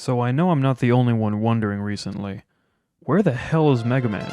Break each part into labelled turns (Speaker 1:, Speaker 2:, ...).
Speaker 1: So I know I'm not the only one wondering recently, where the hell is Mega Man?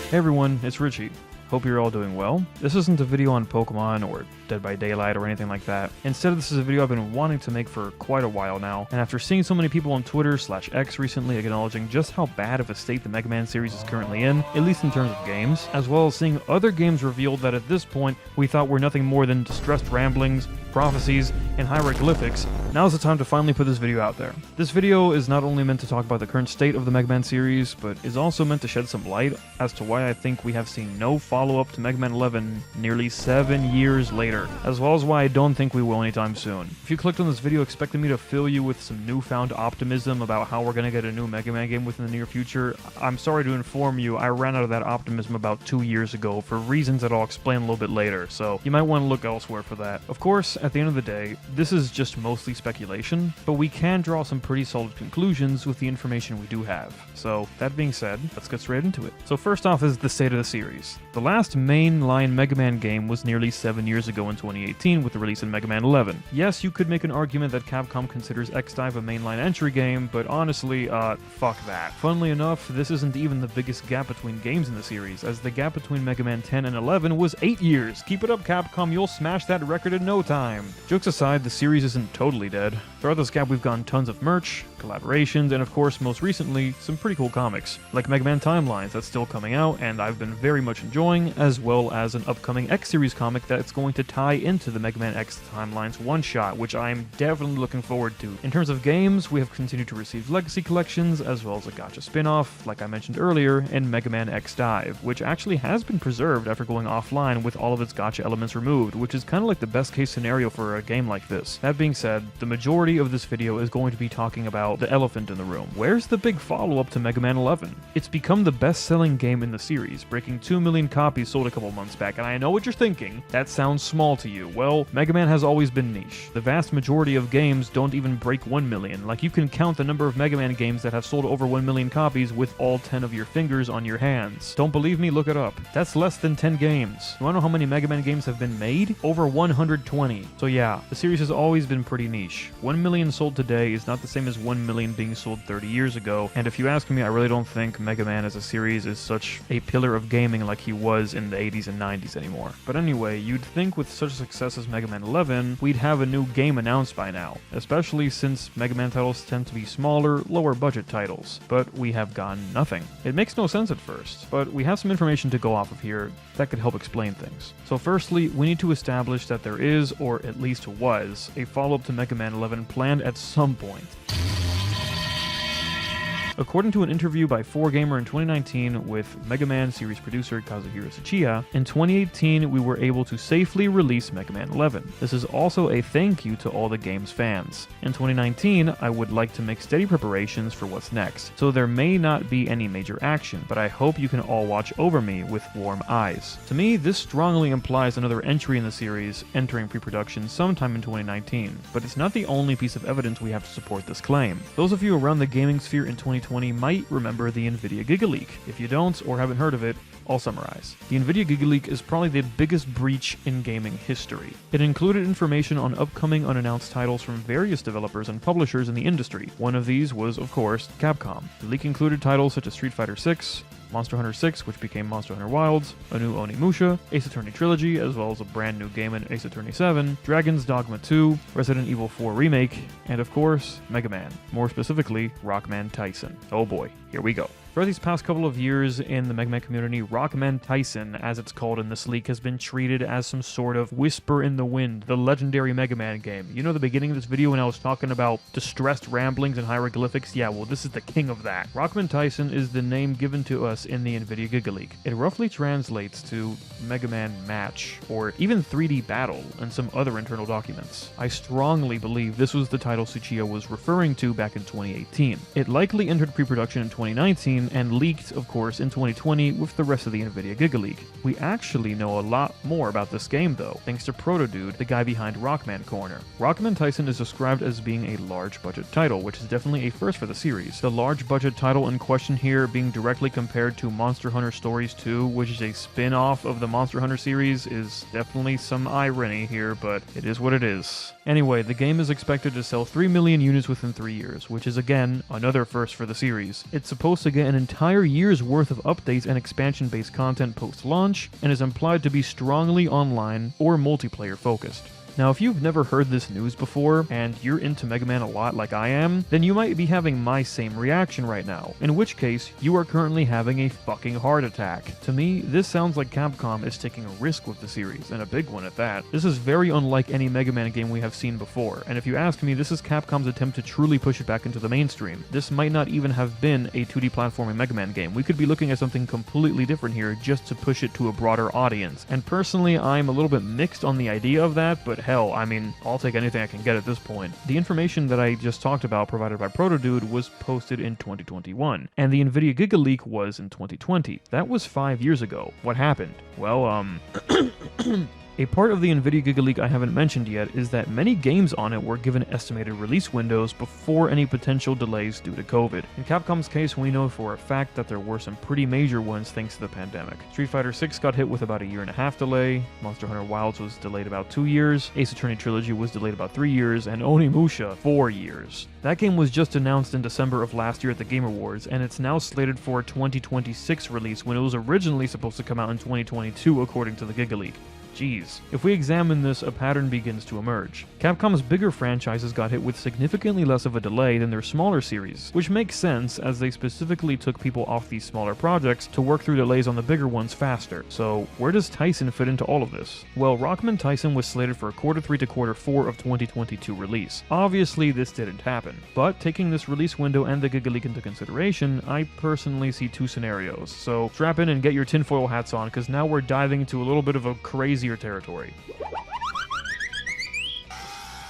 Speaker 1: Hey everyone, it's Richie. Hope you're all doing well. This isn't a video on Pokemon or Dead by Daylight or anything like that. Instead, this is a video I've been wanting to make for quite a while now, and after seeing so many people on Twitter/X recently acknowledging just how bad of a state the Mega Man series is currently in, at least in terms of games, as well as seeing other games revealed that at this point we thought were nothing more than distressed ramblings, prophecies, and hieroglyphics, now's the time to finally put this video out there. This video is not only meant to talk about the current state of the Mega Man series, but is also meant to shed some light as to why I think we have seen no follow-up to Mega Man 11 nearly 7 years later, as well as why I don't think we will anytime soon. If you clicked on this video expecting me to fill you with some newfound optimism about how we're gonna get a new Mega Man game within the near future, I'm sorry to inform you I ran out of that optimism about 2 years ago for reasons that I'll explain a little bit later, so you might want to look elsewhere for that. Of course, at the end of the day, this is just mostly speculation, but we can draw some pretty solid conclusions with the information we do have. So, that being said, let's get straight into it. So first off is the state of the series. The last mainline Mega Man game was nearly 7 years ago in 2018 with the release of Mega Man 11. Yes, you could make an argument that Capcom considers X-Dive a mainline entry game, but honestly, fuck that. Funnily enough, this isn't even the biggest gap between games in the series, as the gap between Mega Man 10 and 11 was 8 years. Keep it up, Capcom, you'll smash that record in no time. Jokes aside, the series isn't totally dead. Throughout this gap we've gotten tons of merch, collaborations, and of course, most recently, some pretty cool comics, like Mega Man Timelines that's still coming out and I've been very much enjoying, as well as an upcoming X-Series comic that's going to tie into the Mega Man X Timelines one-shot, which I'm definitely looking forward to. In terms of games, we have continued to receive Legacy collections, as well as a gacha spin-off, like I mentioned earlier, in Mega Man X Dive, which actually has been preserved after going offline with all of its gacha elements removed, which is kind of like the best case scenario for a game like this. That being said, the majority of this video is going to be talking about the elephant in the room. Where's the big follow-up to Mega Man 11? It's become the best-selling game in the series, breaking 2 million copies sold a couple months back, and I know what you're thinking, that sounds small to you. Well, Mega Man has always been niche. The vast majority of games don't even break 1 million. Like, you can count the number of Mega Man games that have sold over 1 million copies with all 10 of your fingers on your hands. Don't believe me? Look it up. That's less than 10 games. You wanna know how many Mega Man games have been made? Over 120. So yeah, the series has always been pretty niche. 1 million sold today is not the same as 1 million being sold 30 years ago, and if you ask me, I really don't think Mega Man as a series is such a pillar of gaming like he was in the 80s and 90s anymore. But anyway, you'd think with such a success as Mega Man 11, we'd have a new game announced by now, especially since Mega Man titles tend to be smaller, lower budget titles, but we have gotten nothing. It makes no sense at first, but we have some information to go off of here that could help explain things. So firstly, we need to establish that there is, or at least was, a follow-up to Mega Man 11 planned at some point. According to an interview by 4Gamer in 2019 with Mega Man series producer Kazuhiro Tsuchiya, in 2018 we were able to safely release Mega Man 11. This is also a thank you to all the game's fans. In 2019, I would like to make steady preparations for what's next, so there may not be any major action, but I hope you can all watch over me with warm eyes. To me, this strongly implies another entry in the series entering pre-production sometime in 2019, but it's not the only piece of evidence we have to support this claim. Those of you around the gaming sphere in 2020 might remember the NVIDIA GigaLeak. If you don't or haven't heard of it, I'll summarize. The NVIDIA GigaLeak is probably the biggest breach in gaming history. It included information on upcoming unannounced titles from various developers and publishers in the industry. One of these was, of course, Capcom. The leak included titles such as Street Fighter VI, Monster Hunter 6, which became Monster Hunter Wilds, a new Onimusha, Ace Attorney Trilogy, as well as a brand new game in Ace Attorney 7, Dragon's Dogma 2, Resident Evil 4 Remake, and of course, Mega Man. More specifically, Rockman Taisen. Oh boy, here we go. For these past couple of years in the Mega Man community, Rockman Taisen, as it's called in this leak, has been treated as some sort of whisper in the wind, the legendary Mega Man game. You know the beginning of this video when I was talking about distressed ramblings and hieroglyphics? Yeah, well, this is the king of that. Rockman Taisen is the name given to us in the NVIDIA GigaLeak. It roughly translates to Mega Man Match, or even 3D Battle, and some other internal documents. I strongly believe this was the title Tsuchiya was referring to back in 2018. It likely entered pre-production in 2019 and leaked, of course, in 2020 with the rest of the NVIDIA Giga Leak. We actually know a lot more about this game though, thanks to Protodude, the guy behind Rockman Corner. Rockman Taisen is described as being a large budget title, which is definitely a first for the series. The large budget title in question here being directly compared to Monster Hunter Stories 2, which is a spin-off of the Monster Hunter series, is definitely some irony here, but it is what it is. Anyway, the game is expected to sell 3 million units within 3 years, which is again another first for the series. It's supposed to get an entire year's worth of updates and expansion-based content post-launch, and is implied to be strongly online or multiplayer focused. Now, if you've never heard this news before, and you're into Mega Man a lot like I am, then you might be having my same reaction right now, in which case, you are currently having a fucking heart attack. To me, this sounds like Capcom is taking a risk with the series, and a big one at that. This is very unlike any Mega Man game we have seen before, and if you ask me, this is Capcom's attempt to truly push it back into the mainstream. This might not even have been a 2D platforming Mega Man game. We could be looking at something completely different here just to push it to a broader audience. And personally, I'm a little bit mixed on the idea of that, but hell, I mean, I'll take anything I can get at this point. The information that I just talked about provided by Protodude was posted in 2021, and the NVIDIA Giga Leak was in 2020. That was 5 years ago. What happened? Well, a part of the NVIDIA Giga Leak I haven't mentioned yet is that many games on it were given estimated release windows before any potential delays due to COVID. In Capcom's case, we know for a fact that there were some pretty major ones thanks to the pandemic. Street Fighter 6 got hit with about a 1.5 year delay, Monster Hunter Wilds was delayed about 2 years, Ace Attorney Trilogy was delayed about 3 years, and Onimusha 4 years. That game was just announced in December of last year at the Game Awards, and it's now slated for a 2026 release when it was originally supposed to come out in 2022 according to the Giga Leak. Jeez. If we examine this, a pattern begins to emerge. Capcom's bigger franchises got hit with significantly less of a delay than their smaller series, which makes sense as they specifically took people off these smaller projects to work through delays on the bigger ones faster. So where does Taisen fit into all of this? Well, Rockman Taisen was slated for a Q3 to Q4 of 2022 release. Obviously this didn't happen, but taking this release window and the Giga Leak into consideration, I personally see two scenarios. So strap in and get your tinfoil hats on, because now we're diving into a little bit of a crazier territory.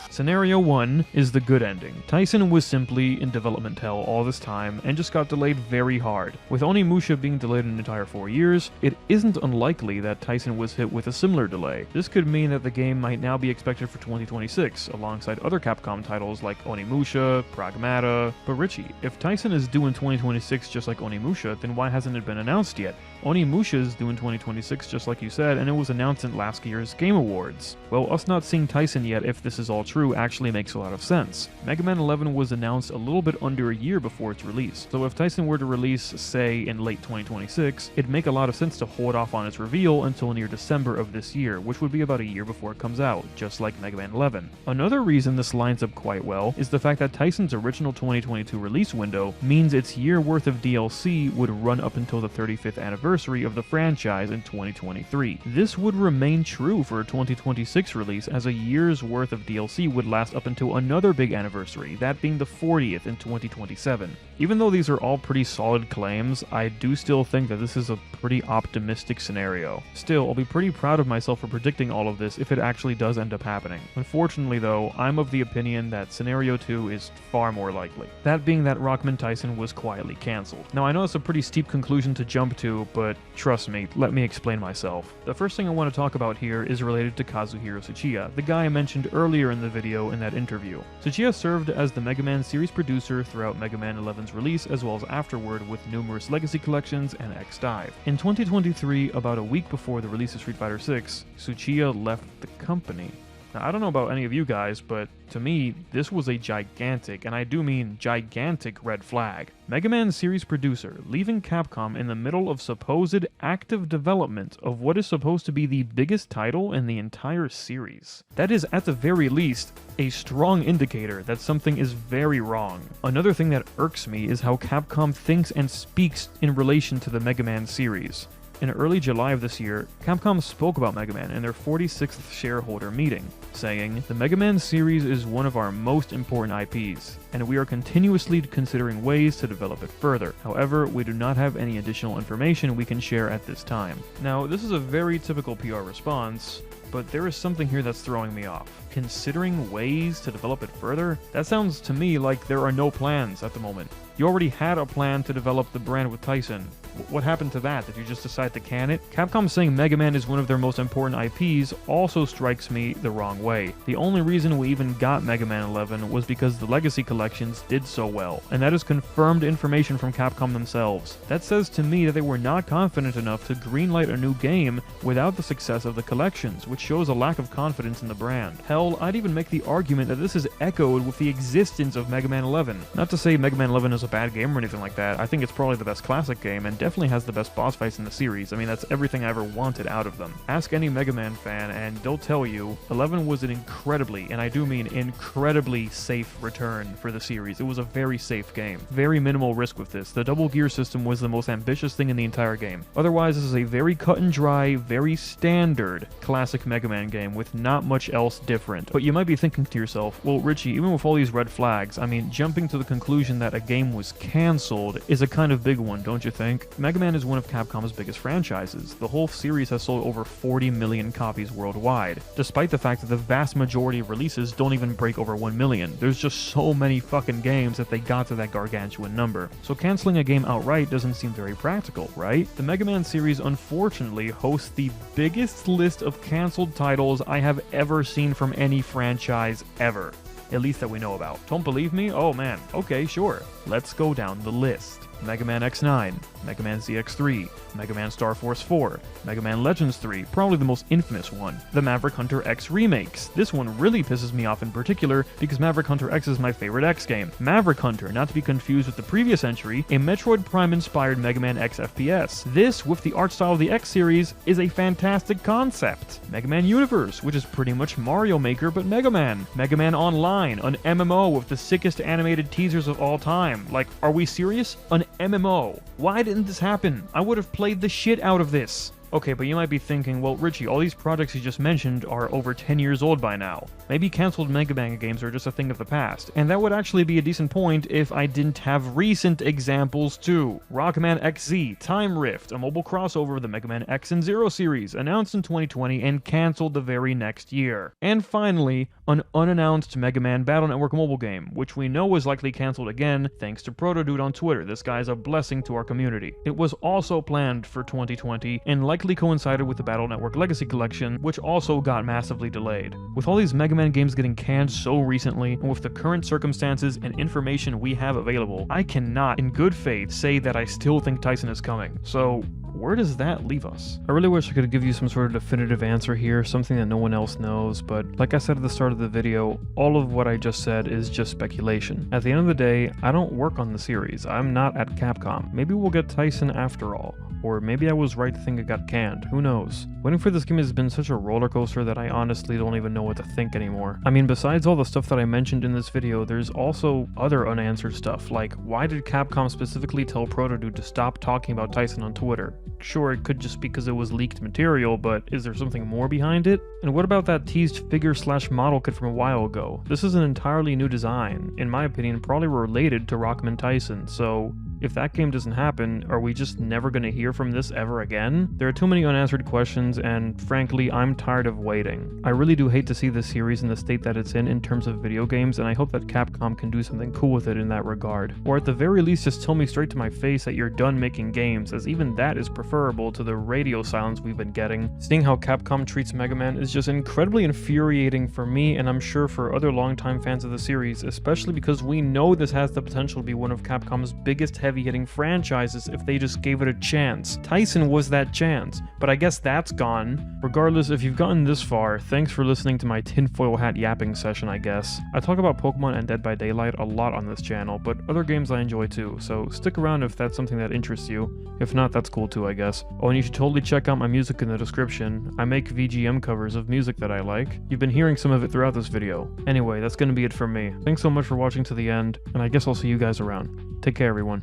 Speaker 1: Scenario 1 is the good ending. Taisen was simply in development hell all this time and just got delayed very hard. With Onimusha being delayed an entire 4 years, it isn't unlikely that Taisen was hit with a similar delay. This could mean that the game might now be expected for 2026, alongside other Capcom titles like Onimusha, Pragmata. But Richie, if Taisen is due in 2026 just like Onimusha, then why hasn't it been announced yet? Onimusha is due in 2026 just like you said, and it was announced in last year's Game Awards. Well, us not seeing Taisen yet, if this is all true, actually makes a lot of sense. Mega Man 11 was announced a little bit under a year before its release, so if Taisen were to release, say, in late 2026, it'd make a lot of sense to hold off on its reveal until near December of this year, which would be about a year before it comes out, just like Mega Man 11. Another reason this lines up quite well is the fact that Taisen's original 2022 release window means its year worth of DLC would run up until the 35th anniversary of the franchise in 2023. This would remain true for a 2026 release, as a year's worth of DLC would last up until another big anniversary, that being the 40th in 2027. Even though these are all pretty solid claims, I do still think that this is a pretty optimistic scenario. Still, I'll be pretty proud of myself for predicting all of this if it actually does end up happening. Unfortunately though, I'm of the opinion that scenario 2 is far more likely. That being that Rockman Taisen was quietly cancelled. Now I know it's a pretty steep conclusion to jump to, but trust me, let me explain myself. The first thing I want to talk about here is related to Kazuhiro Tsuchiya, the guy I mentioned earlier in the video in that interview. Tsuchiya served as the Mega Man series producer throughout Mega Man 11's release, as well as afterward with numerous legacy collections and X-Dive. In 2023, about a week before the release of Street Fighter 6, Tsuchiya left the company. Now, I don't know about any of you guys, but to me, this was a gigantic, and I do mean gigantic, red flag. Mega Man series producer leaving Capcom in the middle of supposed active development of what is supposed to be the biggest title in the entire series. That is, at the very least, a strong indicator that something is very wrong. Another thing that irks me is how Capcom thinks and speaks in relation to the Mega Man series. In early July of this year, Capcom spoke about Mega Man in their 46th shareholder meeting, saying, "The Mega Man series is one of our most important IPs, and we are continuously considering ways to develop it further. However, we do not have any additional information we can share at this time." Now, this is a very typical PR response, but there is something here that's throwing me off. Considering ways to develop it further? That sounds to me like there are no plans at the moment. You already had a plan to develop the brand with Taisen. What happened to that? Did you just decide to can it? Capcom saying Mega Man is one of their most important IPs also strikes me the wrong way. The only reason we even got Mega Man 11 was because the Legacy collections did so well, and that is confirmed information from Capcom themselves. That says to me that they were not confident enough to greenlight a new game without the success of the collections, which shows a lack of confidence in the brand. Hell, I'd even make the argument that this is echoed with the existence of Mega Man 11. Not to say Mega Man 11 is a bad game or anything like that. I think it's probably the best classic game and definitely has the best boss fights in the series. I mean, that's everything I ever wanted out of them. Ask any Mega Man fan and they'll tell you 11 was an incredibly, and I do mean incredibly, safe return for the series. It was a very safe game. Very minimal risk with this. The double gear system was the most ambitious thing in the entire game. Otherwise, this is a very cut and dry, very standard classic Mega Man game with not much else different. But you might be thinking to yourself, well, Richie, even with all these red flags, I mean, jumping to the conclusion that a game was cancelled is a kind of big one, don't you think? Mega Man is one of Capcom's biggest franchises. The whole series has sold over 40 million copies worldwide, despite the fact that the vast majority of releases don't even break over 1 million. There's just so many fucking games that they got to that gargantuan number. So canceling a game outright doesn't seem very practical, right? The Mega Man series unfortunately hosts the biggest list of cancelled titles I have ever seen from any franchise ever. At least that we know about. Don't believe me? Oh man. Okay, sure. Let's go down the list. Mega Man X9, Mega Man ZX3, Mega Man Star Force 4, Mega Man Legends 3, probably the most infamous one, the Maverick Hunter X remakes. This one really pisses me off in particular because Maverick Hunter X is my favorite X game. Maverick Hunter, not to be confused with the previous entry, a Metroid Prime-inspired Mega Man X FPS. This, with the art style of the X series, is a fantastic concept. Mega Man Universe, which is pretty much Mario Maker but Mega Man. Mega Man Online, an MMO with the sickest animated teasers of all time. Like, are we serious? An MMO. Why didn't this happen? I would have played the shit out of this. Okay, but you might be thinking, well, Richie, all these projects you just mentioned are over 10 years old by now. Maybe cancelled Mega Man games are just a thing of the past. And that would actually be a decent point if I didn't have recent examples too. Rockman XZ, Time Rift, a mobile crossover of the Mega Man X and Zero series, announced in 2020 and cancelled the very next year. And finally, an unannounced Mega Man Battle Network mobile game, which we know was likely cancelled again thanks to Protodude on Twitter. This guy's a blessing to our community. It was also planned for 2020 and likely coincided with the Battle Network Legacy Collection, which also got massively delayed. With all these Mega Man games getting canned so recently, and with the current circumstances and information we have available, I cannot, in good faith, say that I still think Taisen is coming. So, where does that leave us? I really wish I could give you some sort of definitive answer here, something that no one else knows, but like I said at the start of the video, all of what I just said is just speculation. At the end of the day, I don't work on the series. I'm not at Capcom. Maybe we'll get Taisen after all. Or maybe I was right to think it got canned, who knows? Waiting for this game has been such a roller coaster that I honestly don't even know what to think anymore. I mean, besides all the stuff that I mentioned in this video, there's also other unanswered stuff, like why did Capcom specifically tell Protodude to stop talking about Taisen on Twitter? Sure, it could just be because it was leaked material, but is there something more behind it? And what about that teased figure/model kit from a while ago? This is an entirely new design, in my opinion probably related to Rockman Taisen, so if that game doesn't happen, are we just never gonna hear from this ever again? There are too many unanswered questions, and frankly, I'm tired of waiting. I really do hate to see this series in the state that it's in terms of video games, and I hope that Capcom can do something cool with it in that regard. Or at the very least, just tell me straight to my face that you're done making games, as even that is preferable to the radio silence we've been getting. Seeing how Capcom treats Mega Man is just incredibly infuriating for me, and I'm sure for other longtime fans of the series, especially because we know this has the potential to be one of Capcom's biggest heavy-hitting franchises if they just gave it a chance. Taisen was that chance, but I guess that's gone. Regardless, if you've gotten this far, thanks for listening to my tinfoil hat yapping session, I guess. I talk about Pokemon and Dead by Daylight a lot on this channel, but other games I enjoy too, so stick around if that's something that interests you. If not, that's cool too, I guess. Oh, and you should totally check out my music in the description. I make VGM covers of music that I like. You've been hearing some of it throughout this video. Anyway, that's gonna be it from me. Thanks so much for watching to the end, and I guess I'll see you guys around. Take care, everyone.